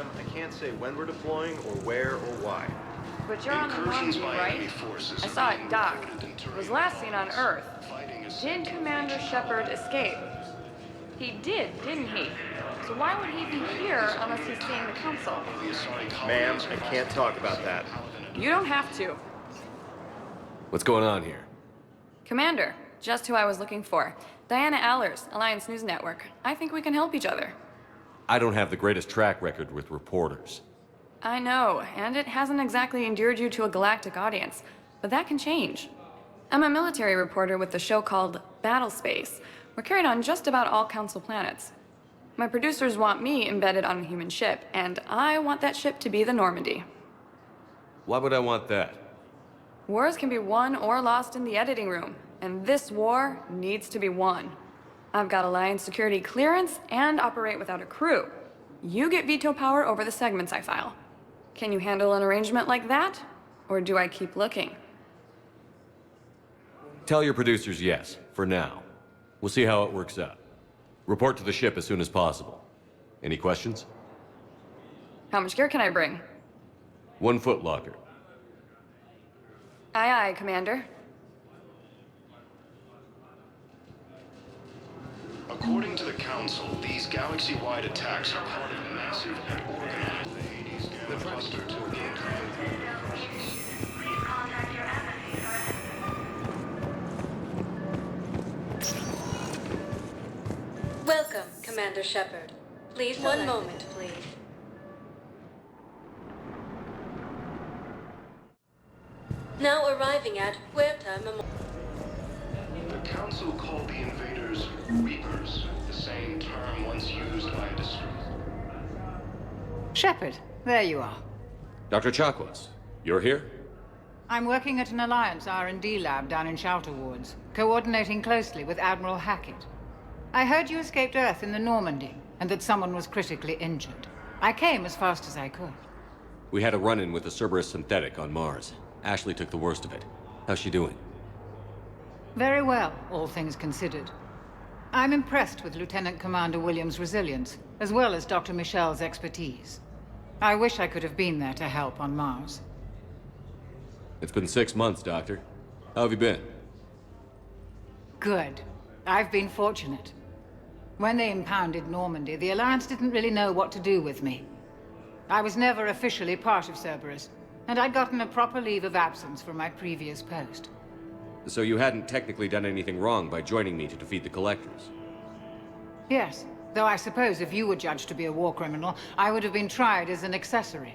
ma'am. I can't say when we're deploying, or where, or why. But you're on the Normandy, right? I saw it dock. It was last seen on Earth. Did Commander Shepard escape? He did, didn't he? So why would he be here unless he's seeing the Council? Ma'am, I can't talk about that. You don't have to. What's going on here? Commander, just who I was looking for. Diana Allers, Alliance News Network. I think we can help each other. I don't have the greatest track record with reporters. I know, and it hasn't exactly endeared you to a galactic audience, but that can change. I'm a military reporter with the show called Battle Space. We're carried on just about all Council planets. My producers want me embedded on a human ship, and I want that ship to be the Normandy. Why would I want that? Wars can be won or lost in the editing room, and this war needs to be won. I've got Alliance security clearance and operate without a crew. You get veto power over the segments I file. Can you handle an arrangement like that? Or do I keep looking? Tell your producers yes, for now. We'll see how it works out. Report to the ship as soon as possible. Any questions? How much gear can I bring? 1 foot locker. Aye, aye, Commander. According to the Council, these galaxy-wide attacks are part of a massive and organized Hades gamma cluster to Welcome, Commander Shepard. Please, one moment, please. Now arriving at Puerta Memorial. The Council called the invaders Reapers, the same term once used by a district. Shepard, there you are. Dr. Chakwas, you're here? I'm working at an Alliance R&D lab down in Shelter Wards, coordinating closely with Admiral Hackett. I heard you escaped Earth in the Normandy, and that someone was critically injured. I came as fast as I could. We had a run-in with a Cerberus synthetic on Mars. Ashley took the worst of it. How's she doing? Very well, all things considered. I'm impressed with Lieutenant Commander Williams' resilience, as well as Dr. Michel's expertise. I wish I could have been there to help on Mars. It's been 6 months, Doctor. How have you been? Good. I've been fortunate. When they impounded Normandy, the Alliance didn't really know what to do with me. I was never officially part of Cerberus, and I'd gotten a proper leave of absence from my previous post. So you hadn't technically done anything wrong by joining me to defeat the Collectors? Yes, though I suppose if you were judged to be a war criminal, I would have been tried as an accessory.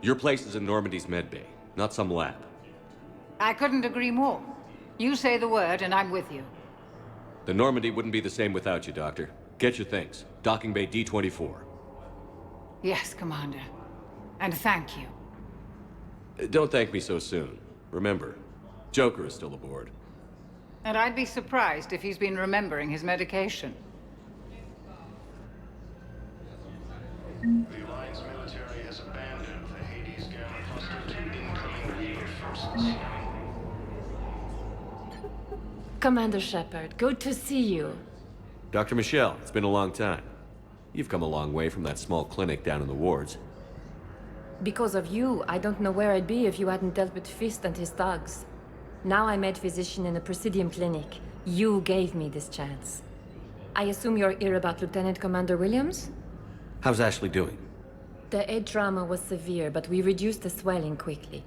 Your place is in Normandy's medbay, not some lab. I couldn't agree more. You say the word, and I'm with you. The Normandy wouldn't be the same without you, Doctor. Get your things. Docking Bay D-24. Yes, Commander. And thank you. Don't thank me so soon. Remember, Joker is still aboard. And I'd be surprised if he's been remembering his medication. The Alliance military has abandoned the Hades gamma cluster to incoming Reaper forces. Commander Shepard, good to see you. Dr. Michelle, it's been a long time. You've come a long way from that small clinic down in the wards. Because of you, I don't know where I'd be if you hadn't dealt with Fist and his thugs. Now I'm med physician in a Presidium clinic. You gave me this chance. I assume you're here about Lieutenant Commander Williams? How's Ashley doing? The head trauma was severe, but we reduced the swelling quickly.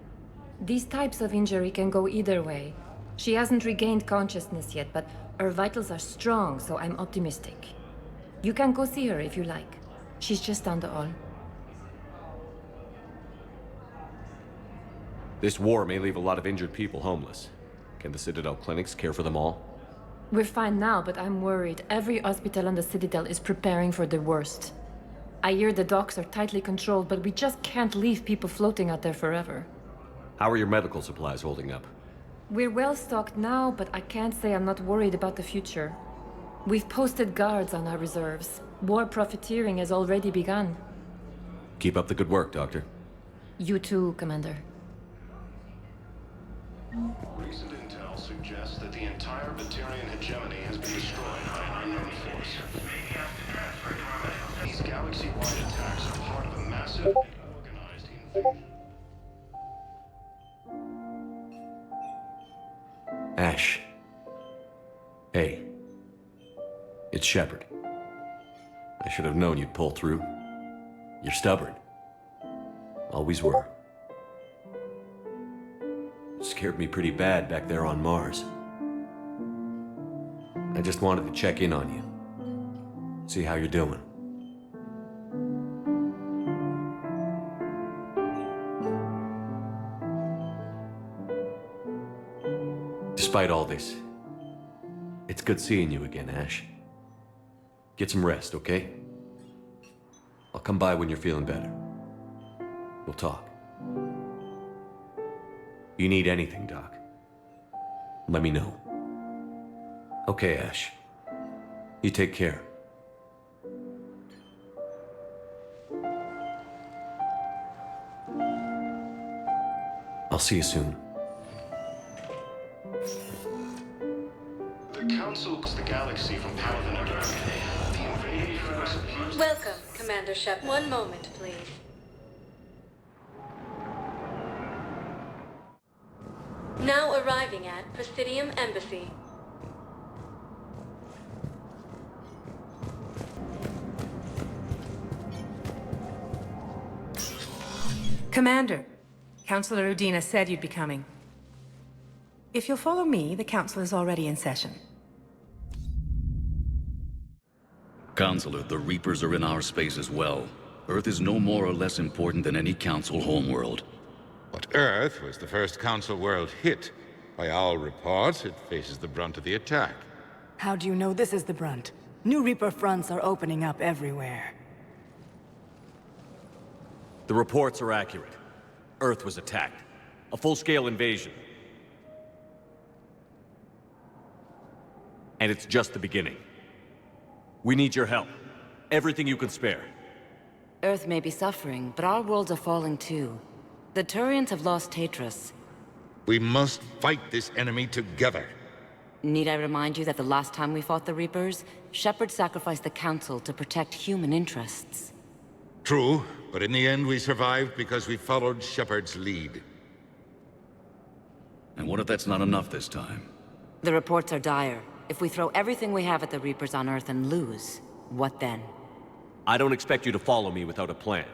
These types of injury can go either way. She hasn't regained consciousness yet, but her vitals are strong, so I'm optimistic. You can go see her if you like. She's just down the hall. This war may leave a lot of injured people homeless. Can the Citadel clinics care for them all? We're fine now, but I'm worried. Every hospital on the Citadel is preparing for the worst. I hear the docks are tightly controlled, but we just can't leave people floating out there forever. How are your medical supplies holding up? We're well stocked now, but I can't say I'm not worried about the future. We've posted guards on our reserves. War profiteering has already begun. Keep up the good work, Doctor. You too, Commander. Recent intel intel suggests that the entire Batarian hegemony has been destroyed by an unknown force. These galaxy-wide attacks are part of a massive and organized invasion. Ash. Hey. It's Shepard. I should have known you'd pull through. You're stubborn. Always were. Scared me pretty bad back there on Mars. I just wanted to check in on you. See how you're doing. Despite all this, it's good seeing you again, Ash. Get some rest, okay? I'll come by when you're feeling better. We'll talk. You need anything, Doc, let me know. Okay, Ash. You take care. I'll see you soon. The Council cuts the galaxy from Paladin and Earth. The invading force appears... Welcome, Commander Shepard. One moment, please. Now arriving at Presidium Embassy. Commander, Councilor Udina said you'd be coming. If you'll follow me, the Council is already in session. Counselor, the Reapers are in our space as well. Earth is no more or less important than any Council homeworld. But Earth was the first Council world hit. By all reports, it faces the brunt of the attack. How do you know this is the brunt? New Reaper fronts are opening up everywhere. The reports are accurate. Earth was attacked. A full-scale invasion. And it's just the beginning. We need your help. Everything you can spare. Earth may be suffering, but our worlds are falling too. The Turians have lost Tatris. We must fight this enemy together. Need I remind you that the last time we fought the Reapers, Shepard sacrificed the Council to protect human interests? True, but in the end we survived because we followed Shepard's lead. And what if that's not enough this time? The reports are dire. If we throw everything we have at the Reapers on Earth and lose, what then? I don't expect you to follow me without a plan.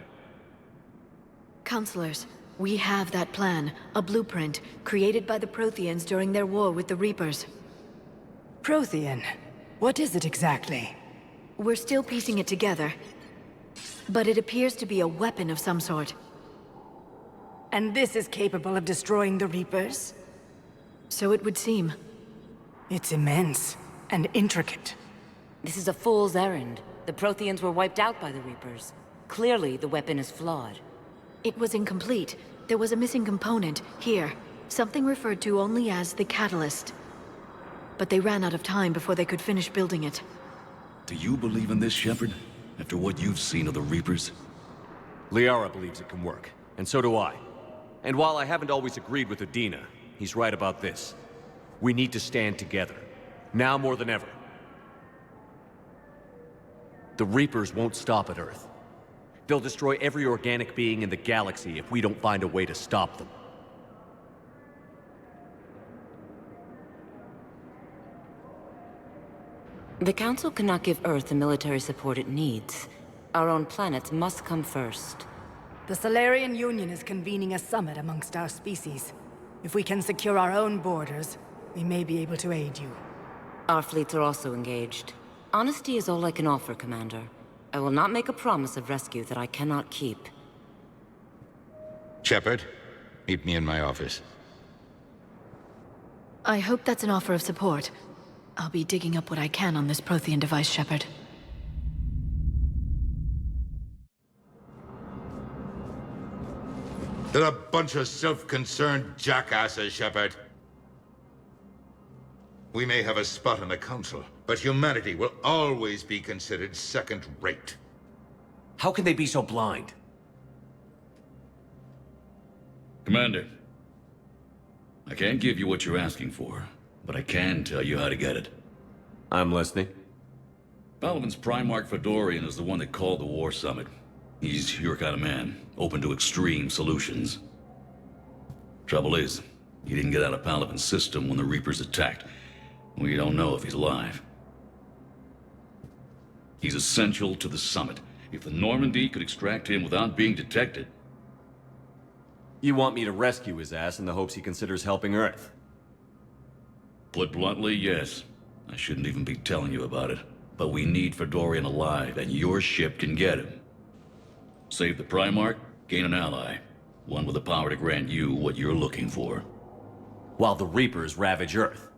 Counselors, we have that plan, a blueprint, created by the Protheans during their war with the Reapers. Prothean? What is it exactly? We're still piecing it together, but it appears to be a weapon of some sort. And this is capable of destroying the Reapers? So it would seem. It's immense and intricate. This is a fool's errand. The Protheans were wiped out by the Reapers. Clearly, the weapon is flawed. It was incomplete. There was a missing component, here. Something referred to only as the catalyst. But they ran out of time before they could finish building it. Do you believe in this, Shepard? After what you've seen of the Reapers? Liara believes it can work, and so do I. And while I haven't always agreed with Udina, he's right about this. We need to stand together. Now more than ever. The Reapers won't stop at Earth. They'll destroy every organic being in the galaxy if we don't find a way to stop them. The Council cannot give Earth the military support it needs. Our own planets must come first. The Solarian Union is convening a summit amongst our species. If we can secure our own borders, we may be able to aid you. Our fleets are also engaged. Honesty is all I can offer, Commander. I will not make a promise of rescue that I cannot keep. Shepard, meet me in my office. I hope that's an offer of support. I'll be digging up what I can on this Prothean device, Shepard. They're a bunch of self-concerned jackasses, Shepard. We may have a spot in the Council, but humanity will always be considered second-rate. How can they be so blind? Commander, I can't give you what you're asking for, but I can tell you how to get it. I'm listening. Palaven's Primarch Fedorian is the one that called the War Summit. He's your kind of man, open to extreme solutions. Trouble is, he didn't get out of Palaven's system when the Reapers attacked. We don't know if he's alive. He's essential to the summit. If the Normandy could extract him without being detected... You want me to rescue his ass in the hopes he considers helping Earth? Put bluntly, yes. I shouldn't even be telling you about it. But we need Fedorian alive, and your ship can get him. Save the Primarch, gain an ally. One with the power to grant you what you're looking for. While the Reapers ravage Earth.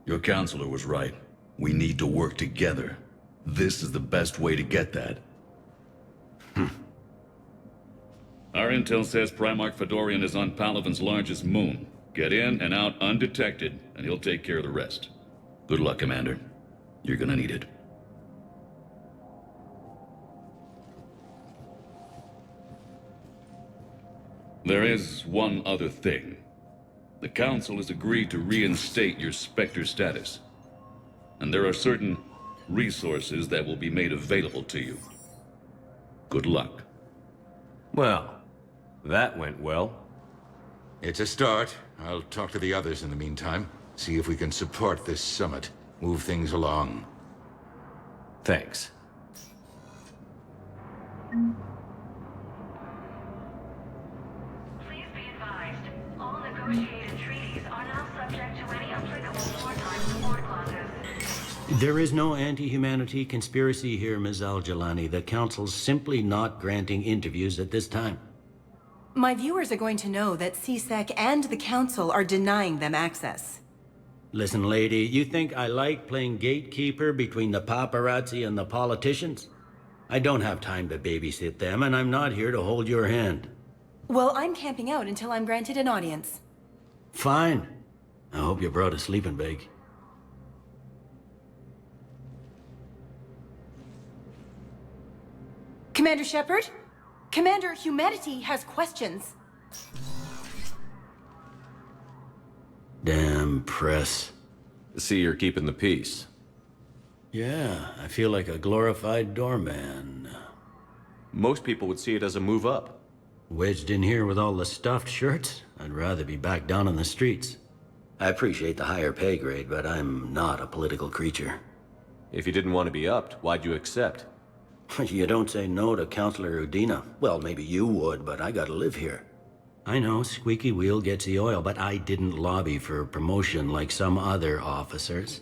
Your counselor was right. We need to work together. This is the best way to get that. Our intel says Primarch Fedorian is on Palaven's largest moon. Get in and out undetected, and he'll take care of the rest. Good luck, Commander. You're gonna need it. There is one other thing. The Council has agreed to reinstate your Spectre status. And there are certain resources that will be made available to you. Good luck. Well, that went well. It's a start. I'll talk to the others in the meantime. See if we can support this summit. Move things along. Thanks. Please be advised, all negotiated treaties are now subject to any applicable wartime support clauses. There is no anti-humanity conspiracy here, Ms. Al-Jalani. The Council's simply not granting interviews at this time. My viewers are going to know that CSEC and the Council are denying them access. Listen, lady, you think I like playing gatekeeper between the paparazzi and the politicians? I don't have time to babysit them, and I'm not here to hold your hand. Well, I'm camping out until I'm granted an audience. Fine. I hope you brought a sleeping bag. Commander Shepard? Commander, humanity has questions. Damn press. See, you're keeping the peace. Yeah, I feel like a glorified doorman. Most people would see it as a move up. Wedged in here with all the stuffed shirts? I'd rather be back down on the streets. I appreciate the higher pay grade, but I'm not a political creature. If you didn't want to be upped, why'd you accept? You don't say no to Counselor Udina. Well, maybe you would, but I gotta live here. I know, squeaky wheel gets the oil, but I didn't lobby for promotion like some other officers.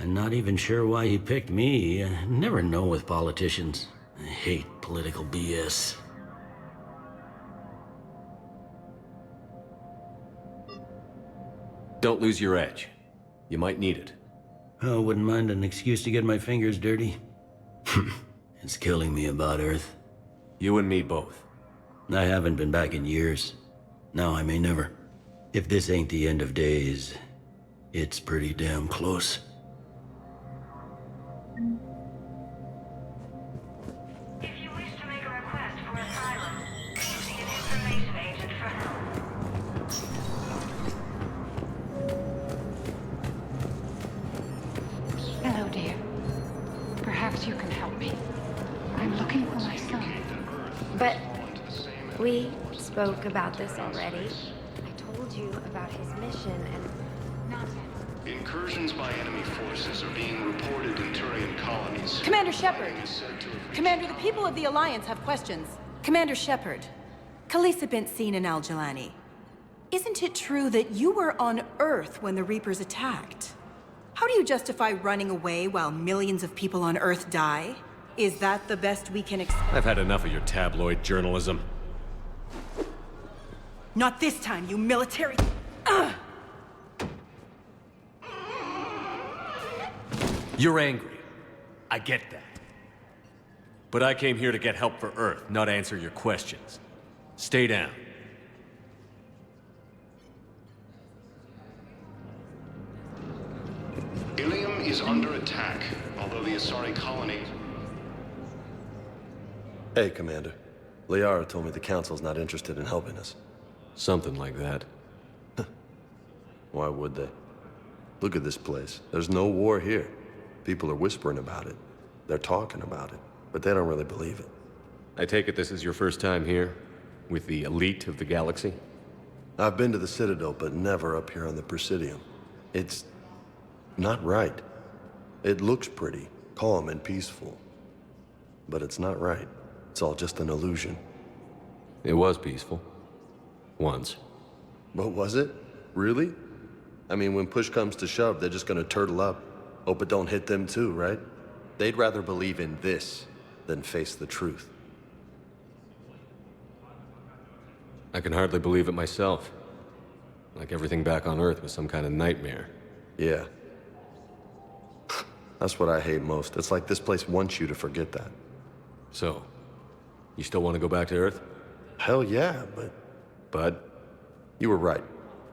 I'm not even sure why he picked me. I never know with politicians. I hate political BS. Don't lose your edge. You might need it. Oh, wouldn't mind an excuse to get my fingers dirty. It's killing me about Earth. You and me both. I haven't been back in years. Now I may never. If this ain't the end of days, it's pretty damn close. If you wish to make a request for asylum, please see an information agent for help. Hello, dear. Perhaps you can help me. I'm looking for my son. But we spoke about this already. I told you about his mission and... Incursions by enemy forces are being reported in Turian colonies. Commander Shepard! Commander, the people of the Alliance have questions. Commander Shepard, Khalisah bint Sin and Al-Jalani. Isn't it true that you were on Earth when the Reapers attacked? How do you justify running away while millions of people on Earth die? Is that the best we can expect? I've had enough of your tabloid journalism. Not this time, you military... Ugh! You're angry. I get that. But I came here to get help for Earth, not answer your questions. Stay down. Ilium is under attack, although the Asari colony... Hey, Commander. Liara told me the Council's not interested in helping us. Something like that. Why would they? Look at this place. There's no war here. People are whispering about it. They're talking about it, but they don't really believe it. I take it this is your first time here? With the elite of the galaxy? I've been to the Citadel, but never up here on the Presidium. It's not right. It looks pretty, calm and peaceful. But it's not right. It's all just an illusion. It was peaceful. Once. But was it? Really? I mean, when push comes to shove, they're just gonna turtle up. Hope it don't hit them too, right? They'd rather believe in this than face the truth. I can hardly believe it myself. Like everything back on Earth was some kind of nightmare. Yeah. That's what I hate most. It's like this place wants you to forget that. So, you still want to go back to Earth? Hell yeah, but... You were right.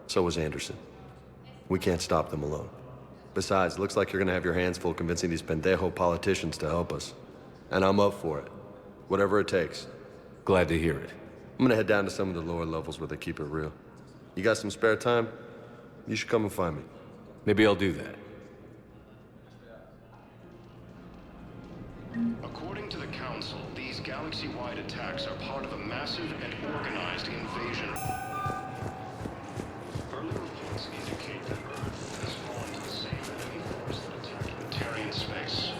So was Anderson. We can't stop them alone. Besides, looks like you're gonna have your hands full convincing these pendejo politicians to help us. And I'm up for it. Whatever it takes. Glad to hear it. I'm gonna head down to some of the lower levels where they keep it real. You got some spare time? You should come and find me. Maybe I'll do that. According to the Council, these galaxy-wide attacks are part of a massive and organized invasion. Early reports indicate that Earth has fallen to the same enemy force that attacked Terran space.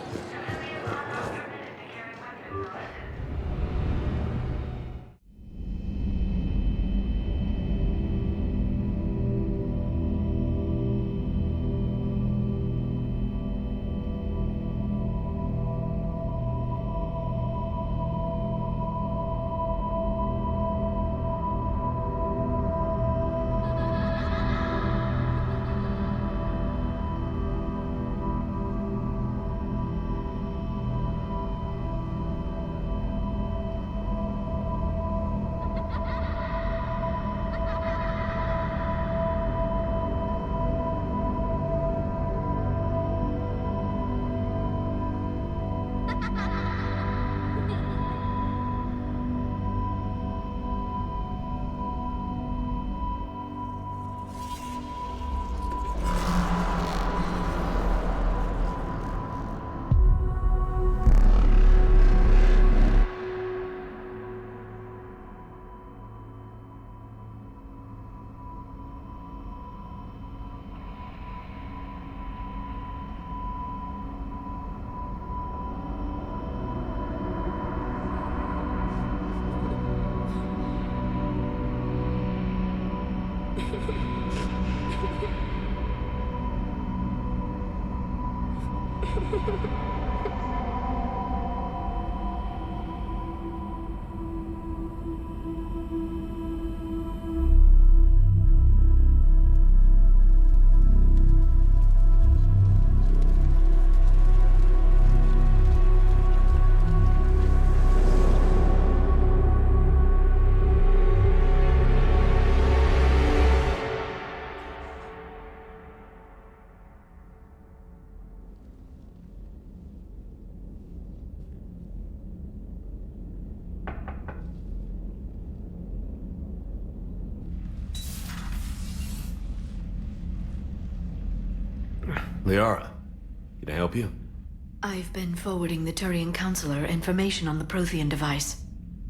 Liara, can I help you? I've been forwarding the Turian Counselor information on the Prothean device.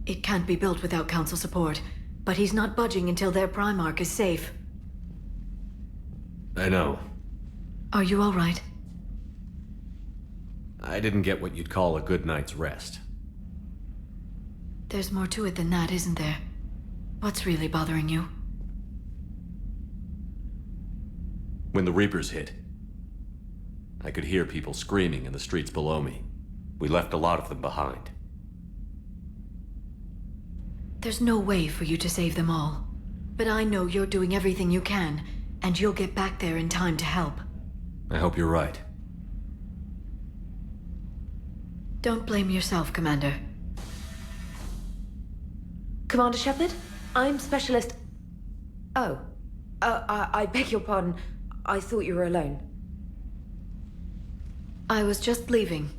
It can't be built without Council support, but he's not budging until their Primarch is safe. I know. Are you all right? I didn't get what you'd call a good night's rest. There's more to it than that, isn't there? What's really bothering you? When the Reapers hit, I could hear people screaming in the streets below me. We left a lot of them behind. There's no way for you to save them all. But I know you're doing everything you can, and you'll get back there in time to help. I hope you're right. Don't blame yourself, Commander. Commander Shepard, I'm Specialist... Oh. I beg your pardon. I thought you were alone. I was just leaving.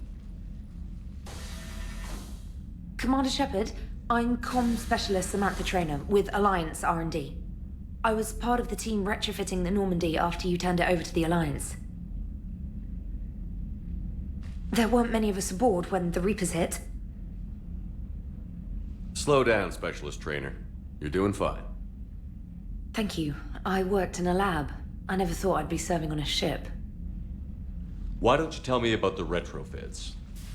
Commander Shepard, I'm Comm Specialist Samantha Traynor with Alliance R&D. I was part of the team retrofitting the Normandy after you turned it over to the Alliance. There weren't many of us aboard when the Reapers hit. Slow down, Specialist Trainer. You're doing fine. Thank you. I worked in a lab. I never thought I'd be serving on a ship. Why don't you tell me about the retrofits?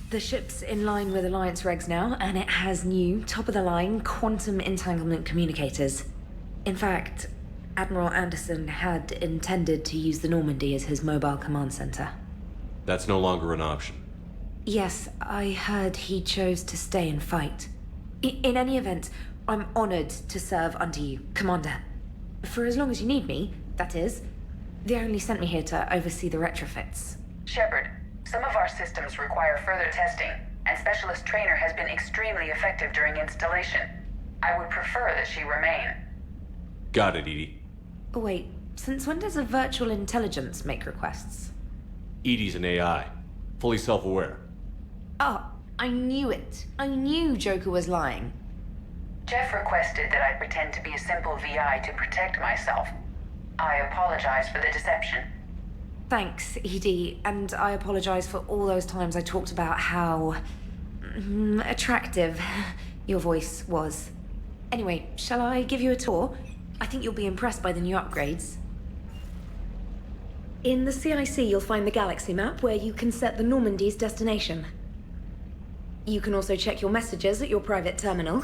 The ship's in line with Alliance regs now, and it has new, top-of-the-line, quantum entanglement communicators. In fact, Admiral Anderson had intended to use the Normandy as his mobile command center. That's no longer an option. Yes, I heard he chose to stay and fight. In any event, I'm honored to serve under you, Commander. For as long as you need me, that is. They only sent me here to oversee the retrofits. Shepard, some of our systems require further testing, and Specialist Trainer has been extremely effective during installation. I would prefer that she remain. Got it, Edie. Oh, wait, since when does a virtual intelligence make requests? Edie's an AI. Fully self-aware. Oh, I knew it. I knew Joker was lying. Jeff requested that I pretend to be a simple VI to protect myself. I apologize for the deception. Thanks, Edie, and I apologize for all those times I talked about how... attractive your voice was. Anyway, shall I give you a tour? I think you'll be impressed by the new upgrades. In the CIC, you'll find the galaxy map where you can set the Normandy's destination. You can also check your messages at your private terminal.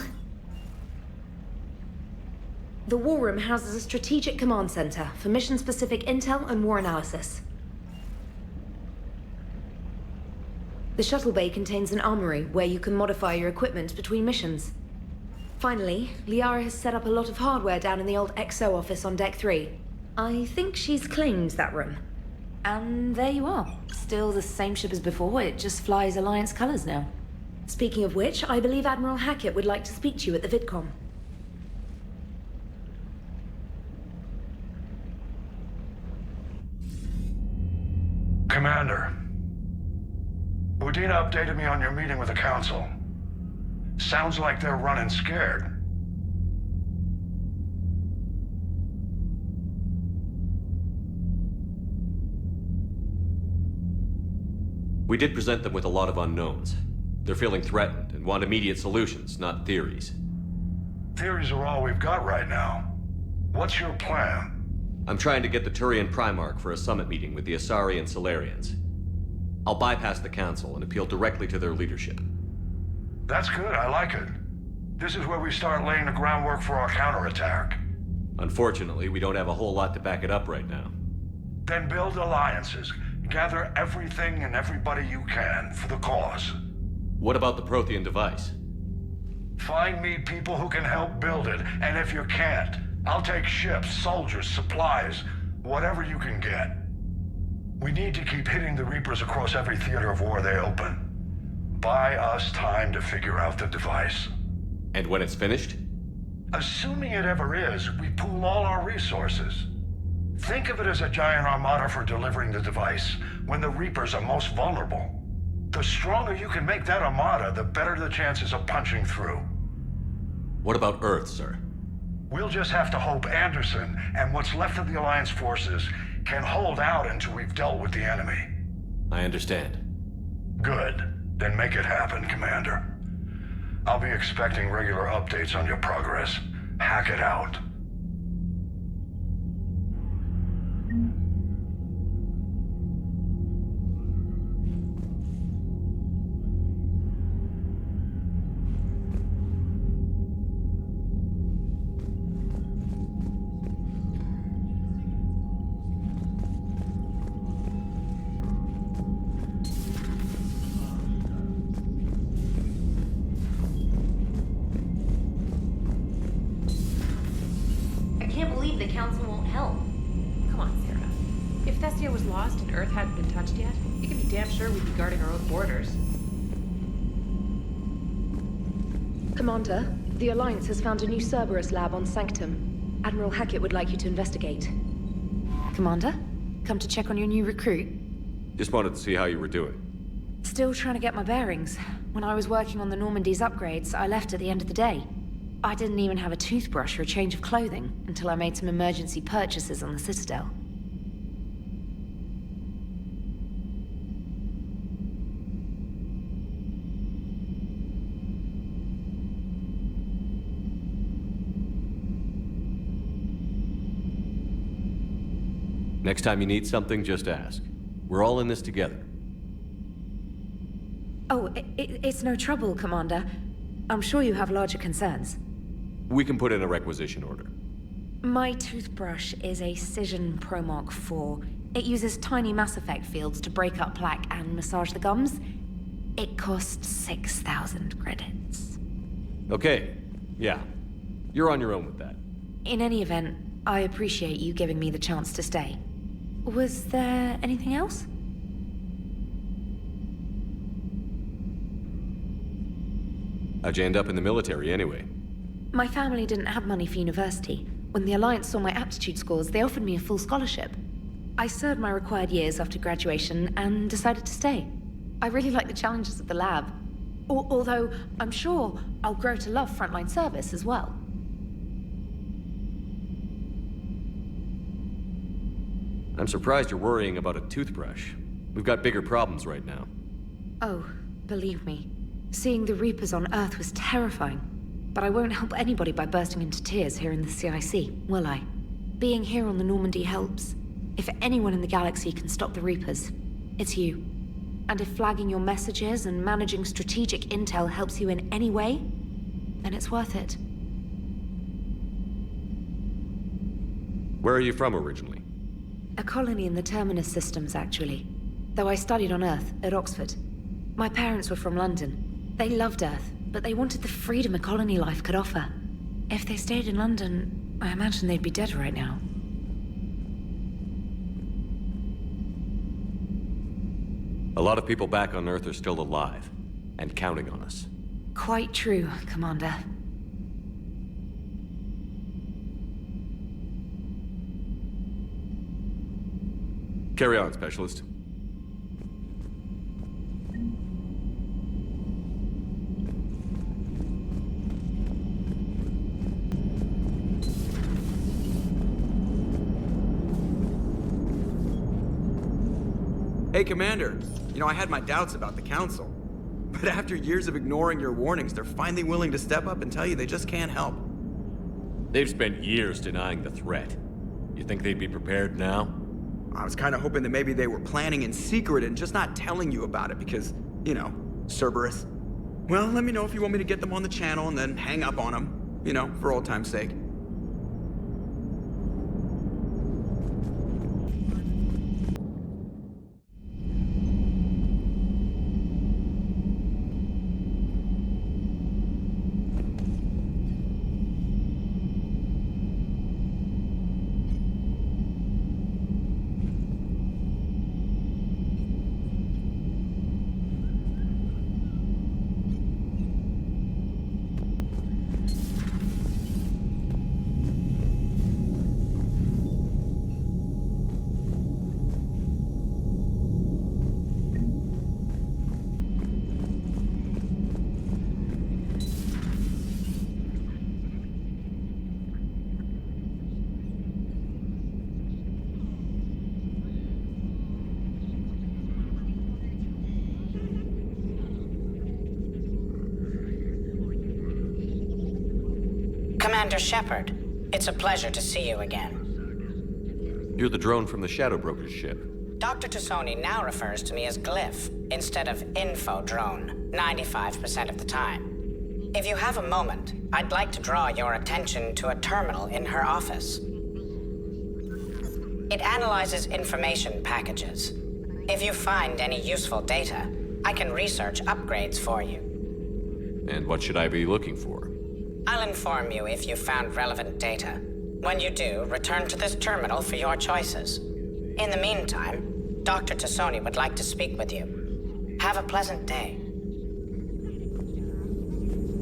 The War Room houses a strategic command center for mission-specific intel and war analysis. The shuttle bay contains an armory where you can modify your equipment between missions. Finally, Liara has set up a lot of hardware down in the old XO office on Deck 3. I think she's claimed that room. And there you are. Still the same ship as before, it just flies Alliance colors now. Speaking of which, I believe Admiral Hackett would like to speak to you at the VidCom. Commander, Udina updated me on your meeting with the Council. Sounds like they're running scared. We did present them with a lot of unknowns. They're feeling threatened and want immediate solutions, not theories. Theories are all we've got right now. What's your plan? I'm trying to get the Turian Primarch for a summit meeting with the Asari and Solarians. I'll bypass the Council and appeal directly to their leadership. That's good, I like it. This is where we start laying the groundwork for our counterattack. Unfortunately, we don't have a whole lot to back it up right now. Then build alliances. Gather everything and everybody you can for the cause. What about the Prothean device? Find me people who can help build it, and if you can't, I'll take ships, soldiers, supplies, whatever you can get. We need to keep hitting the Reapers across every theater of war they open. Buy us time to figure out the device. And when it's finished? Assuming it ever is, we pool all our resources. Think of it as a giant armada for delivering the device when the Reapers are most vulnerable. The stronger you can make that armada, the better the chances of punching through. What about Earth, sir? We'll just have to hope Anderson and what's left of the Alliance forces can hold out until we've dealt with the enemy. I understand. Good. Then make it happen, Commander. I'll be expecting regular updates on your progress. Hack it out. Hadn't been touched yet, you can be damn sure we'd be guarding our own borders. Commander, the Alliance has found a new Cerberus lab on Sanctum. Admiral Hackett would like you to investigate. Commander? Come to check on your new recruit? Just wanted to see how you were doing. Still trying to get my bearings. When I was working on the Normandy's upgrades, I left at the end of the day. I didn't even have a toothbrush or a change of clothing until I made some emergency purchases on the Citadel. Next time you need something, just ask. We're all in this together. Oh, it's no trouble, Commander. I'm sure you have larger concerns. We can put in a requisition order. My toothbrush is a Cision Pro Mark IV. It uses tiny Mass Effect fields to break up plaque and massage the gums. It costs 6,000 credits. Okay, yeah. You're on your own with that. In any event, I appreciate you giving me the chance to stay. Was there anything else? How'd you end up in the military anyway? My family didn't have money for university. When the Alliance saw my aptitude scores, they offered me a full scholarship. I served my required years after graduation and decided to stay. I really like the challenges of the lab. Although, I'm sure I'll grow to love frontline service as well. I'm surprised you're worrying about a toothbrush. We've got bigger problems right now. Oh, believe me. Seeing the Reapers on Earth was terrifying. But I won't help anybody by bursting into tears here in the CIC, will I? Being here on the Normandy helps. If anyone in the galaxy can stop the Reapers, it's you. And if flagging your messages and managing strategic intel helps you in any way, then it's worth it. Where are you from originally? A colony in the Terminus systems, actually. Though I studied on Earth, at Oxford. My parents were from London. They loved Earth, but they wanted the freedom a colony life could offer. If they stayed in London, I imagine they'd be dead right now. A lot of people back on Earth are still alive, and counting on us. Quite true, Commander. Carry on, Specialist. Hey, Commander. You know, I had my doubts about the Council. But after years of ignoring your warnings, they're finally willing to step up and tell you they just can't help. They've spent years denying the threat. You think they'd be prepared now? I was kind of hoping that maybe they were planning in secret and just not telling you about it because, you know, Cerberus. Well, let me know if you want me to get them on the channel and then hang up on them. You know, for old time's sake. Commander Shepard, it's a pleasure to see you again. You're the drone from the Shadow Broker's ship. Dr. Tassoni now refers to me as Glyph instead of Info Drone 95% of the time. If you have a moment, I'd like to draw your attention to a terminal in her office. It analyzes information packages. If you find any useful data, I can research upgrades for you. And what should I be looking for? I'll inform you if you found relevant data. When you do, return to this terminal for your choices. In the meantime, Dr. Tassoni would like to speak with you. Have a pleasant day.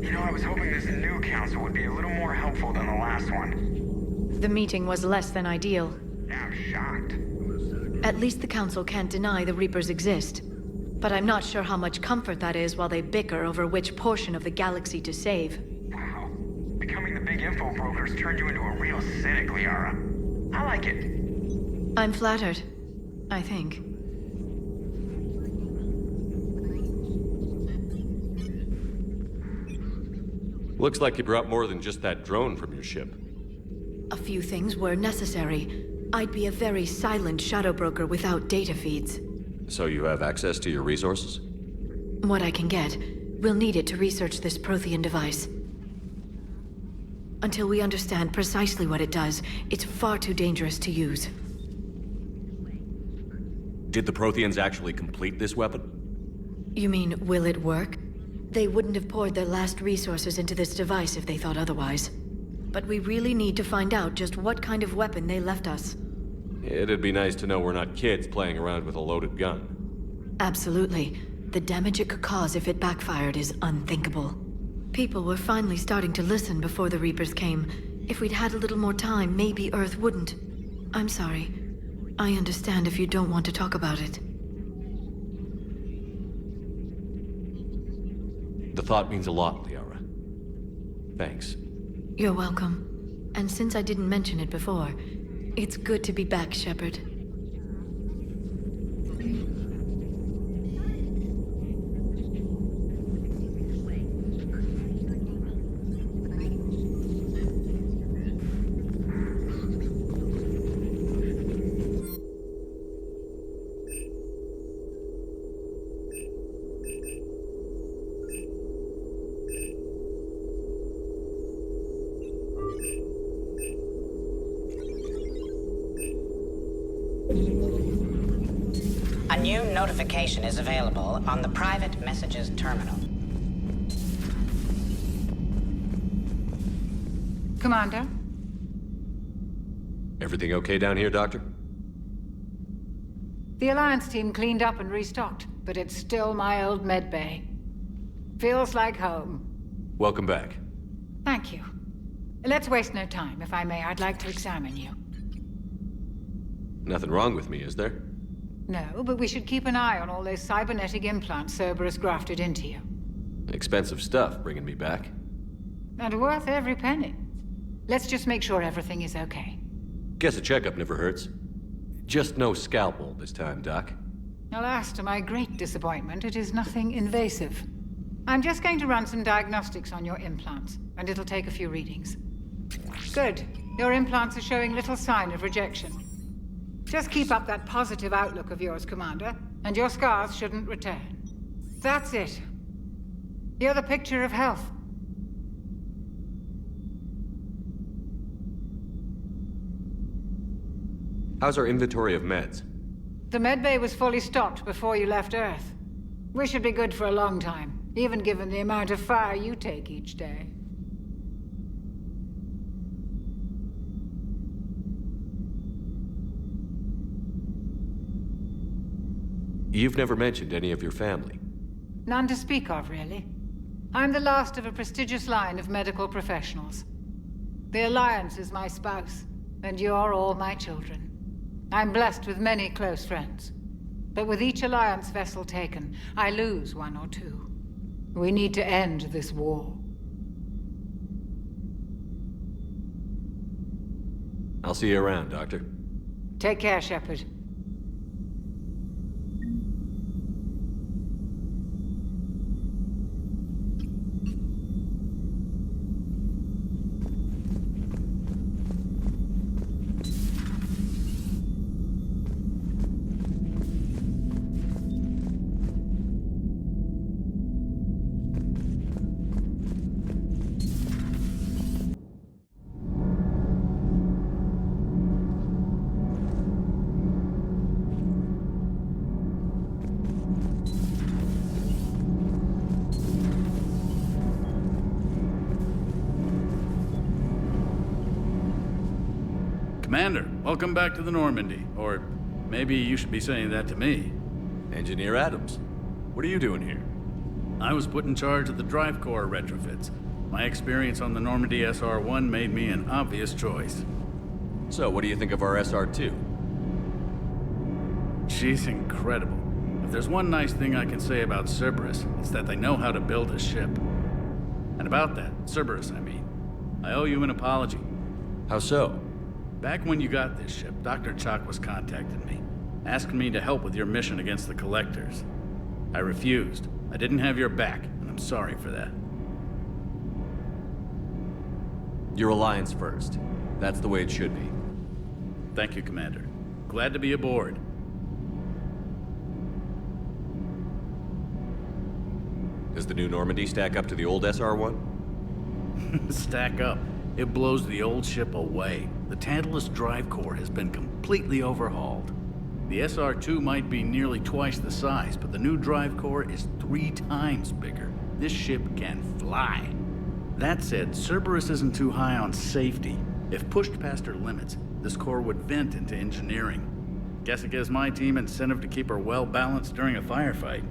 You know, I was hoping this new council would be a little more helpful than the last one. The meeting was less than ideal. Yeah, I'm shocked. At least the council can't deny the Reapers exist. But I'm not sure how much comfort that is while they bicker over which portion of the galaxy to save. Wow. Becoming the big info brokers turned you into a real cynic, Liara. I like it. I'm flattered. I think. Looks like you brought more than just that drone from your ship. A few things were necessary. I'd be a very silent shadow broker without data feeds. So you have access to your resources? What I can get. We'll need it to research this Prothean device. Until we understand precisely what it does, it's far too dangerous to use. Did the Protheans actually complete this weapon? You mean, will it work? They wouldn't have poured their last resources into this device if they thought otherwise. But we really need to find out just what kind of weapon they left us. It'd be nice to know we're not kids playing around with a loaded gun. Absolutely. The damage it could cause if it backfired is unthinkable. People were finally starting to listen before the Reapers came. If we'd had a little more time, maybe Earth wouldn't. I'm sorry. I understand if you don't want to talk about it. The thought means a lot, Liara. Thanks. You're welcome. And since I didn't mention it before, it's good to be back, Shepard. A new notification is available on the private messages terminal. Commander? Everything okay down here, Doctor? The Alliance team cleaned up and restocked, but it's still my old medbay. Feels like home. Welcome back. Thank you. Let's waste no time. If I may, I'd like to examine you. Nothing wrong with me, is there? No, but we should keep an eye on all those cybernetic implants Cerberus grafted into you. Expensive stuff bringing me back. And worth every penny. Let's just make sure everything is okay. Guess a checkup never hurts. Just no scalpel this time, Doc. Alas, to my great disappointment, it is nothing invasive. I'm just going to run some diagnostics on your implants, and it'll take a few readings. Good. Your implants are showing little sign of rejection. Just keep up that positive outlook of yours, Commander, and your scars shouldn't return. That's it. You're the picture of health. How's our inventory of meds? The medbay was fully stocked before you left Earth. We should be good for a long time, even given the amount of fire you take each day. You've never mentioned any of your family. None to speak of, really. I'm the last of a prestigious line of medical professionals. The Alliance is my spouse, and you're all my children. I'm blessed with many close friends. But with each Alliance vessel taken, I lose one or two. We need to end this war. I'll see you around, Doctor. Take care, Shepard. Commander, welcome back to the Normandy. Or maybe you should be saying that to me. Engineer Adams, what are you doing here? I was put in charge of the drive core retrofits. My experience on the Normandy SR-1 made me an obvious choice. So, what do you think of our SR-2? She's incredible. If there's one nice thing I can say about Cerberus, it's that they know how to build a ship. And about that, Cerberus, I mean. I owe you an apology. How so? Back when you got this ship, Dr. Chakwas contacted me, asking me to help with your mission against the Collectors. I refused. I didn't have your back, and I'm sorry for that. Your alliance first. That's the way it should be. Thank you, Commander. Glad to be aboard. Does the new Normandy stack up to the old SR-1? Stack up. It blows the old ship away. The Tantalus drive core has been completely overhauled. The SR-2 might be nearly twice the size, but the new drive core is 3 times bigger. This ship can fly. That said, Cerberus isn't too high on safety. If pushed past her limits, this core would vent into engineering. Guess it gives my team incentive to keep her well balanced during a firefight.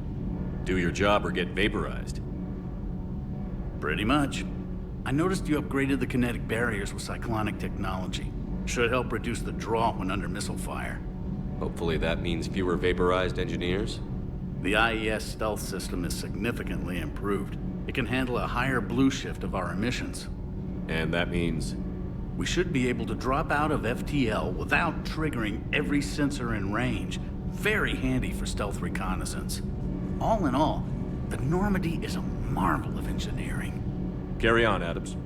Do your job or get vaporized. Pretty much. I noticed you upgraded the kinetic barriers with cyclonic technology. Should help reduce the draw when under missile fire. Hopefully that means fewer vaporized engineers? The IES stealth system is significantly improved. It can handle a higher blue shift of our emissions. And that means? We should be able to drop out of FTL without triggering every sensor in range. Very handy for stealth reconnaissance. All in all, the Normandy is a marvel of engineering. Carry on, Adams.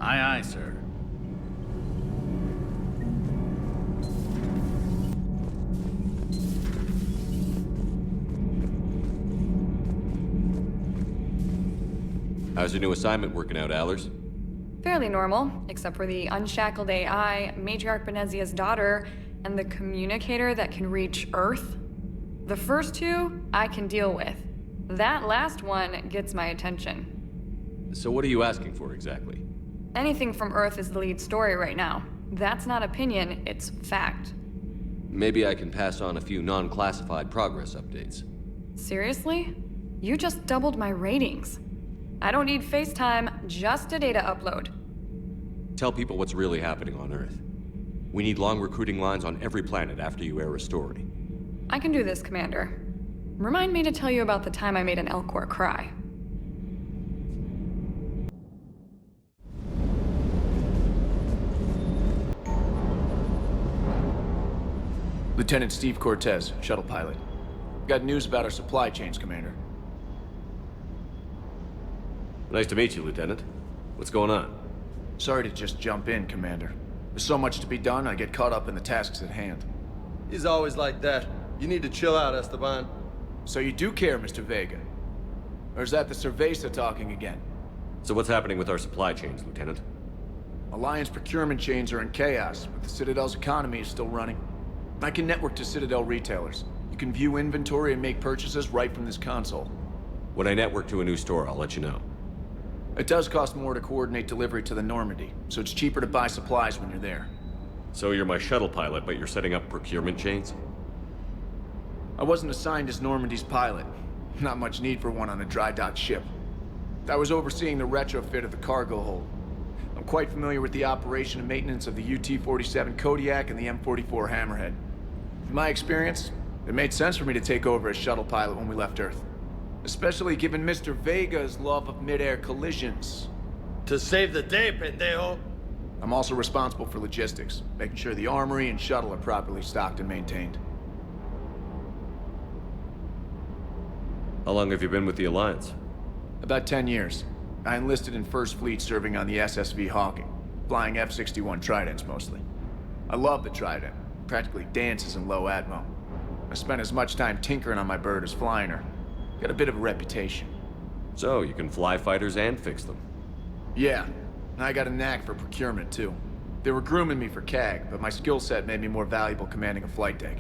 Aye, aye, sir. How's your new assignment working out, Allers? Fairly normal, except for the unshackled AI, Matriarch Benezia's daughter, and the communicator that can reach Earth. The first two, I can deal with. That last one gets my attention. So what are you asking for exactly? Anything from Earth is the lead story right now. That's not opinion, it's fact. Maybe I can pass on a few non-classified progress updates. Seriously? You just doubled my ratings. I don't need FaceTime, just a data upload. Tell people what's really happening on Earth. We need long recruiting lines on every planet after you air a story. I can do this, Commander. Remind me to tell you about the time I made an Elcor cry. Lieutenant Steve Cortez, shuttle pilot. Got news about our supply chains, Commander. Nice to meet you, Lieutenant. What's going on? Sorry to just jump in, Commander. There's so much to be done, I get caught up in the tasks at hand. He's always like that. You need to chill out, Esteban. So you do care, Mr. Vega? Or is that the Cerveza talking again? So what's happening with our supply chains, Lieutenant? Alliance procurement chains are in chaos, but the Citadel's economy is still running. I can network to Citadel retailers. You can view inventory and make purchases right from this console. When I network to a new store, I'll let you know. It does cost more to coordinate delivery to the Normandy, so it's cheaper to buy supplies when you're there. So you're my shuttle pilot, but you're setting up procurement chains? I wasn't assigned as Normandy's pilot. Not much need for one on a dry dock ship. I was overseeing the retrofit of the cargo hold. I'm quite familiar with the operation and maintenance of the UT-47 Kodiak and the M44 Hammerhead. In my experience, it made sense for me to take over as shuttle pilot when we left Earth. Especially given Mr. Vega's love of mid-air collisions. To save the day, pendejo! I'm also responsible for logistics, making sure the armory and shuttle are properly stocked and maintained. How long have you been with the Alliance? About 10 years. I enlisted in First Fleet serving on the SSV Hawking, flying F-61 Tridents mostly. I love the Trident, practically dances in low atmo. I spent as much time tinkering on my bird as flying her. Got a bit of a reputation. So, you can fly fighters and fix them? Yeah, and I got a knack for procurement too. They were grooming me for CAG, but my skill set made me more valuable commanding a flight deck.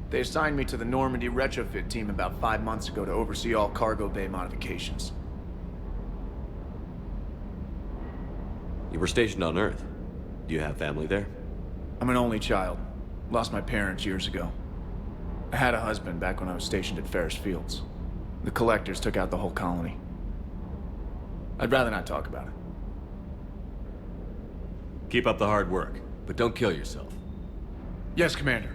They assigned me to the Normandy retrofit team about 5 months ago to oversee all cargo bay modifications. You were stationed on Earth. Do you have family there? I'm an only child. Lost my parents years ago. I had a husband back when I was stationed at Ferris Fields. The Collectors took out the whole colony. I'd rather not talk about it. Keep up the hard work, but don't kill yourself. Yes, Commander.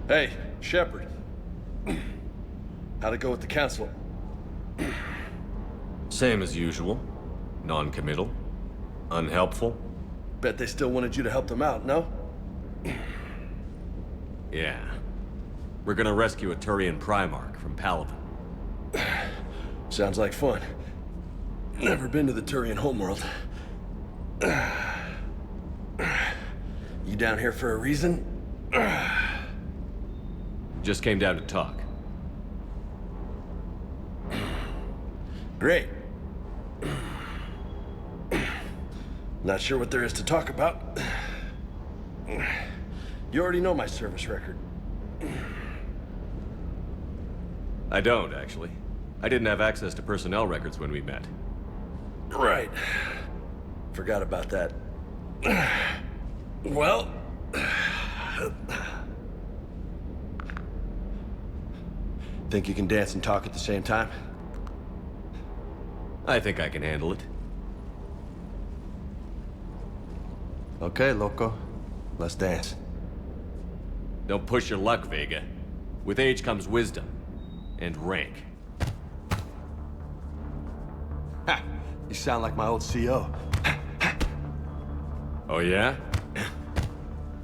Hey, Shepard. How'd it go with the council? Same as usual. Non-committal. Unhelpful. Bet they still wanted you to help them out, no? Yeah. We're gonna rescue a Turian Primarch from Palaven. Sounds like fun. Never been to the Turian homeworld. You down here for a reason? Just came down to talk. Great. Not sure what there is to talk about. You already know my service record. I don't, actually. I didn't have access to personnel records when we met. Right. Forgot about that. Well... Think you can dance and talk at the same time? I think I can handle it. Okay, loco. Let's dance. Don't push your luck, Vega. With age comes wisdom. And rank. Ha! You sound like my old CO. Oh yeah?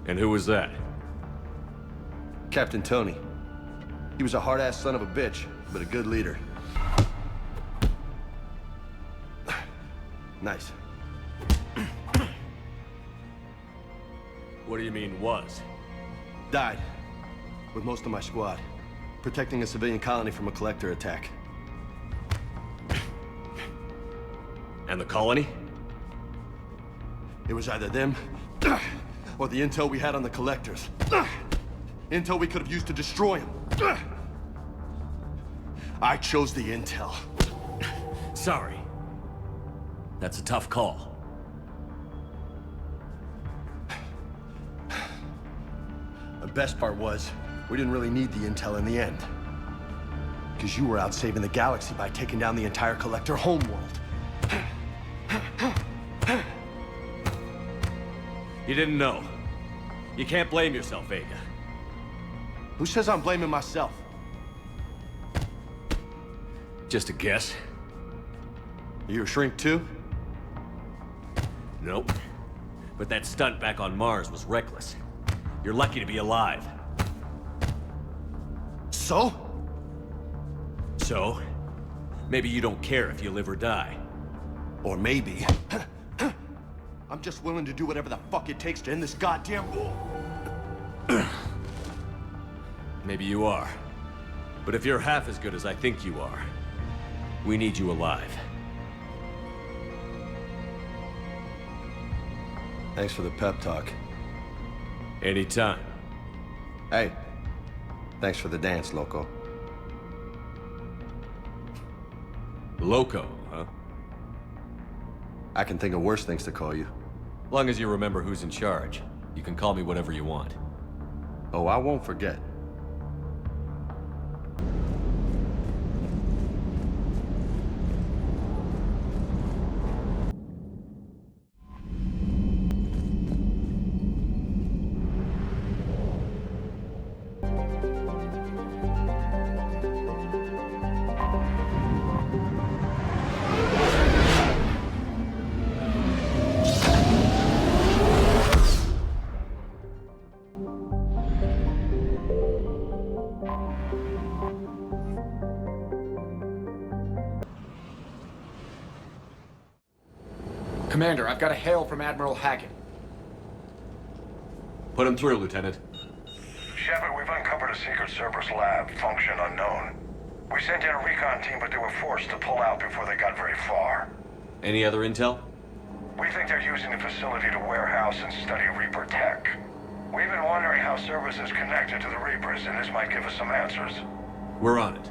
And who was that? Captain Tony. He was a hard-ass son of a bitch, but a good leader. Nice. What do you mean, was? Died. With most of my squad. Protecting a civilian colony from a collector attack. And the colony? It was either them, or the intel we had on the collectors. Intel we could have used to destroy them. I chose the intel. Sorry. That's a tough call. The best part was, we didn't really need the intel in the end. Because you were out saving the galaxy by taking down the entire collector homeworld. You didn't know. You can't blame yourself, Vega. Who says I'm blaming myself? Just a guess. Are you a shrink too? Nope. But that stunt back on Mars was reckless. You're lucky to be alive. So? So? Maybe you don't care if you live or die. Or maybe... I'm just willing to do whatever the fuck it takes to end this goddamn war. Maybe you are. But if you're half as good as I think you are, we need you alive. Thanks for the pep talk. Anytime. Hey, thanks for the dance, loco. Loco, huh? I can think of worse things to call you. Long as you remember who's in charge, you can call me whatever you want. Oh, I won't forget. Commander, I've got a hail from Admiral Hackett. Put him through, Lieutenant. Shepard, we've uncovered a secret Cerberus lab, function unknown. We sent in a recon team, but they were forced to pull out before they got very far. Any other intel? We think they're using the facility to warehouse and study Reaper tech. We've been wondering how Cerberus is connected to the Reapers, and this might give us some answers. We're on it.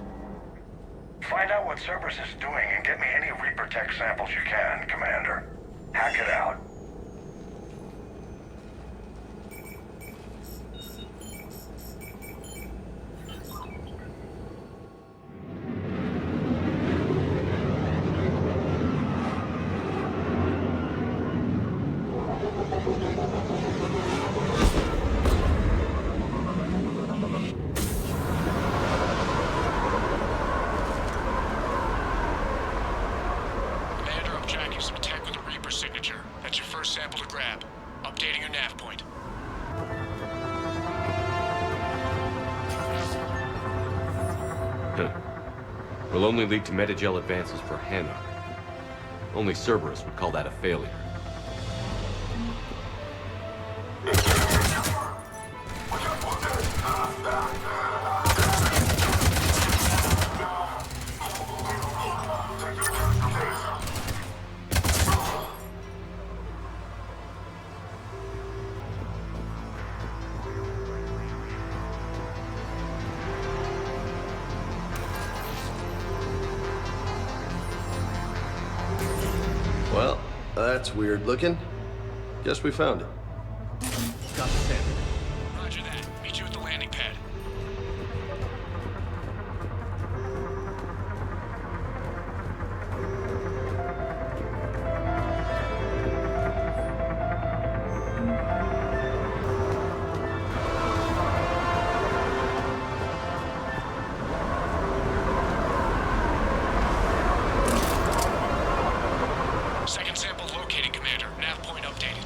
Find out what Cerberus is doing and get me any Reaper tech samples you can, Commander. Hack it out. sample to grab. Updating your nav point. Will only lead to metagel advances for Hannah. Only Cerberus would call that a failure. Well, that's weird looking. Guess we found it. Got the sample. Roger that. Meet you at the landing pad. Second sample located, Commander. Nav point updated.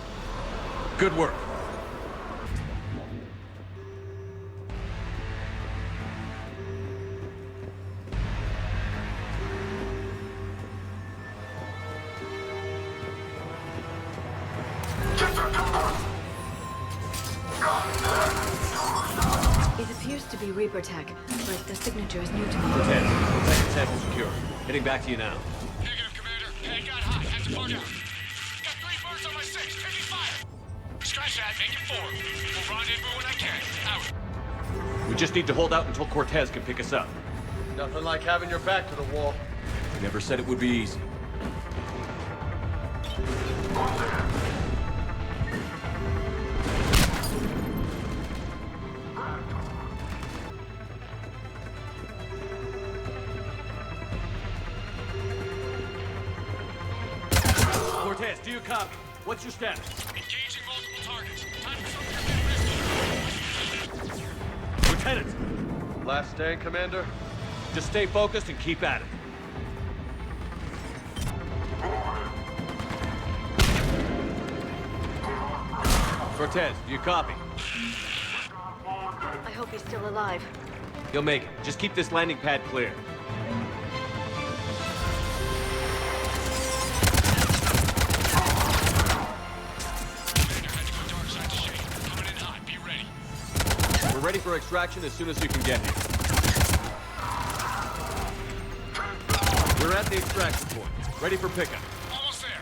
Good work. It appears to be Reaper tech, but the signature is new to me. Cortez, second sample secure. Heading back to you now. Negative, Commander. Pad got hot. Had to bug out. Got 3 birds on my 6. Taking fire. Scratch that. Make it 4. We'll rendezvous when I can. Out. We just need to hold out until Cortez can pick us up. Nothing like having your back to the wall. Never said it would be easy. Cortez, do you copy? What's your status? Engaging multiple targets. Time for something risky. Lieutenant! Last stand, Commander? Just stay focused and keep at it. Cortez, do you copy? I hope he's still alive. You'll make it. Just keep this landing pad clear. We're ready for extraction as soon as you can get here. We're at the extraction point. Ready for pickup. Almost there.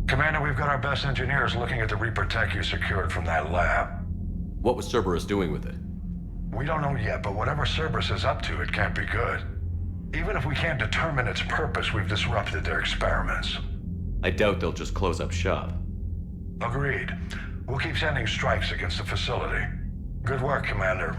Commander, we've got our best engineers looking at the Reaper tech you secured from that lab. What was Cerberus doing with it? We don't know yet, but whatever Cerberus is up to, it can't be good. Even if we can't determine its purpose, we've disrupted their experiments. I doubt they'll just close up shop. Agreed. We'll keep sending strikes against the facility. Good work, Commander.